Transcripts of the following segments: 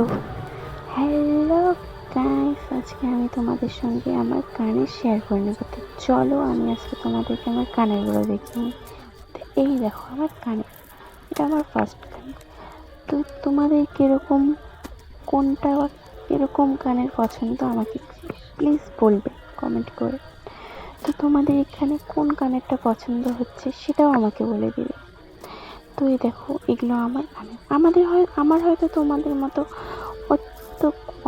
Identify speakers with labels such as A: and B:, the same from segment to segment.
A: তো hello guys, আজকে আমি তোমাদের সঙ্গে আমার কানের শেয়ার করে নেব। তো চলো আমি আজকে তোমাদেরকে আমার কানেরগুলো দেখিয়ে নিই। তো এই দেখো আমার কানের, এটা আমার ফার্স্ট কান। তো তোমাদের কীরকম, কোনটা বা কীরকম কানের পছন্দ আমাকে প্লিজ বলবে কমেন্ট করে। তো তোমাদের এখানে কোন কানেরটা পছন্দ হচ্ছে সেটাও আমাকে বলে দিবে। তো এই দেখো এগুলো আমার কানের, আমার হয়তো তোমাদের মতো অত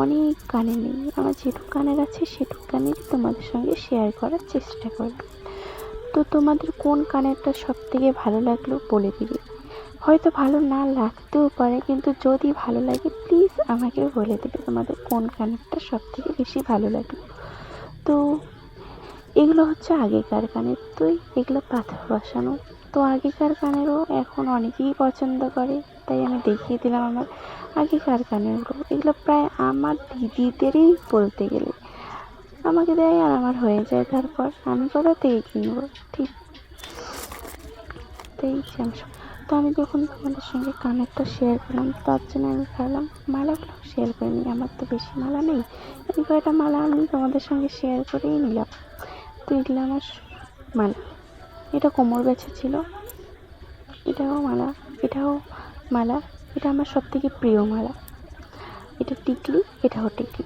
A: অনেক কানের নেই, আমার যেটুকু কানের আছে সেটুকু কানেরই তোমাদের সঙ্গে শেয়ার করার চেষ্টা করি। তো তোমাদের কোন কানেরটা সব থেকে ভালো লাগলো বলে দিবে। হয়তো ভালো না লাগতেও পারে, কিন্তু যদি ভালো লাগে প্লিজ আমাকে বলে দেবে তোমাদের কোন কানেরটা সব থেকে বেশি ভালো লাগলো। তো এগুলো হচ্ছে আগেকার কানের, তো এগুলো পাথর বসানো। তো আগেকার কানেরও এখন অনেকেই পছন্দ করে, তাই আমি দেখিয়ে দিলাম আমার আগেকার কানেরগুলো। এগুলো প্রায় আমার দিদিদেরই বলতে গেলে, আমাকে দেয় আর আমার হয়ে যায়, তারপর আমি কোথা থেকে কিনবো, ঠিক। তো এই তো আমি যখন তোমাদের সঙ্গে কানেরটা শেয়ার করলাম, তার জন্য আমি ভাবলাম মালাগুলো শেয়ার করে নিই। আমার তো বেশি মালা নেই, এই কয়টা মালা আমি তোমাদের সঙ্গে শেয়ার করেই নিলাম। তো এগুলো আমার মালা, এটা কোমর বেছে ছিল, এটাও মালা, এটাও মালা, এটা আমার সব থেকে প্রিয় মালা। এটা টিকলি, এটাও টিকলি।